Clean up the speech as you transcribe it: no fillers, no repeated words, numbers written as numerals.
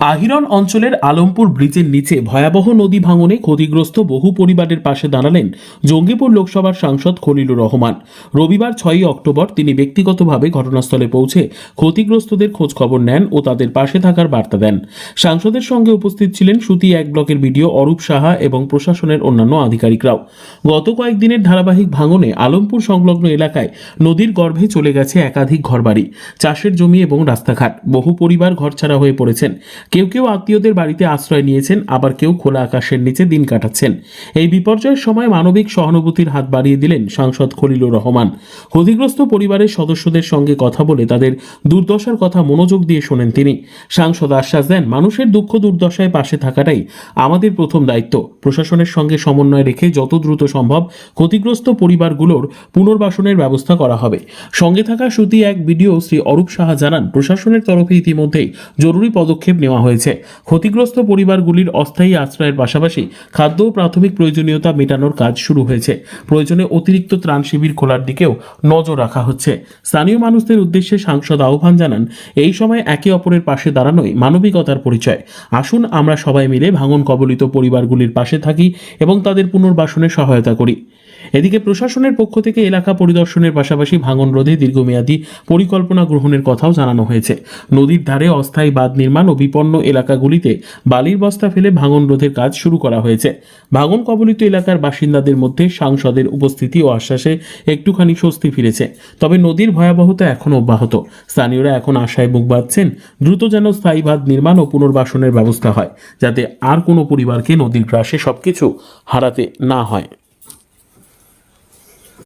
আহিরন অঞ্চলের আলমপুর ব্রিজের নিচে ভয়াবহ নদী ভাঙনে ক্ষতিগ্রস্ত বহু পরিবারের পাশে দাঁড়ালেন জঙ্গিপুর লোকসভার সাংসদ খলিলুর রহমান। রবিবার 6 অক্টোবর তিনি ব্যক্তিগতভাবে ঘটনাস্থলে পৌঁছে ক্ষতিগ্রস্তদের খোঁজ খবর নেন ও তাদের পাশে থাকার বার্তা দেন। সাংসদের সঙ্গে উপস্থিত ছিলেন সুতি 1 ব্লকের বিডিও অরূপ সাহা এবং প্রশাসনের অন্যান্য আধিকারিকরাও। গত কয়েকদিনের ধারাবাহিক ভাঙনে আলমপুর সংলগ্ন এলাকায় নদীর গর্ভে চলে গেছে একাধিক ঘরবাড়ি, চাষের জমি এবং রাস্তাঘাট। বহু পরিবার ঘরছাড়া হয়ে পড়েছেন। কেউ কেউ আত্মীয়দের বাড়িতে আশ্রয় নিয়েছেন, আবার কেউ খোলা আকাশের নিচে দিন কাটাচ্ছেন। এই বিপর্যয়ের সময় মানবিক সহানুভূতির হাত বাড়িয়ে দিলেন সাংসদ খলিলুর রহমান। ক্ষতিগ্রস্ত পরিবারের সদস্যদের সঙ্গে কথা বলে তাদের দুর্দশার কথা মনোযোগ দিয়ে শোনেন তিনি। সাংসদ আশ্বাস দেন, মানুষের দুঃখ দুর্দশায় পাশে থাকাটাই আমাদের প্রথম দায়িত্ব। প্রশাসনের সঙ্গে সমন্বয় রেখে যত দ্রুত সম্ভব ক্ষতিগ্রস্ত পরিবারগুলোর পুনর্বাসনের ব্যবস্থা করা হবে। সঙ্গে থাকা সুতি 1 বিডিও শ্রী অরূপ সাহা জানান, প্রশাসনের তরফে ইতিমধ্যেই জরুরি পদক্ষেপ নেওয়া হয়েছে। ক্ষতিগ্রস্ত পরিবারগুলির অস্থায়ী আশ্রয়ের পাশাপাশি খাদ্য ও প্রাথমিক প্রয়োজনীয়তা মেটানোর কাজ শুরু হয়েছে। প্রয়োজনে অতিরিক্ত ত্রাণ শিবির খোলার দিকেও নজর রাখা হচ্ছে। স্থানীয় মানুষদের উদ্দেশ্যে সাংসদ আহ্বান জানান, এই সময় একে অপরের পাশে দাঁড়ানোই মানবিকতার পরিচয়। আসুন আমরা সবাই মিলে ভাঙন কবলিত পরিবারগুলির পাশে থাকি এবং তাদের পুনর্বাসনে সহায়তা করি। এদিকে প্রশাসনের পক্ষ থেকে এলাকা পরিদর্শনের পাশাপাশি ভাঙন রোধে দীর্ঘমেয়াদী পরিকল্পনা গ্রহণের কথাও জানানো হয়েছে। নদীর ধারে অস্থায়ী বাঁধ নির্মাণ ও বিপন্ন এলাকাগুলিতে বালির বস্তা ফেলে ভাঙন রোধের কাজ শুরু করা হয়েছে। ভাঙন কবলিত এলাকার বাসিন্দাদের মধ্যে সাংসদের উপস্থিতি ও আশ্বাসে একটুখানি স্বস্তি ফিরেছে। তবে নদীর ভয়াবহতা এখনও অব্যাহত। স্থানীয়রা এখন আশায় বুক বাঁধছেন, দ্রুত যেন স্থায়ী বাঁধ নির্মাণ ও পুনর্বাসনের ব্যবস্থা হয়, যাতে আর কোনো পরিবারকে নদীর গ্রাসে সবকিছু হারাতে না হয়।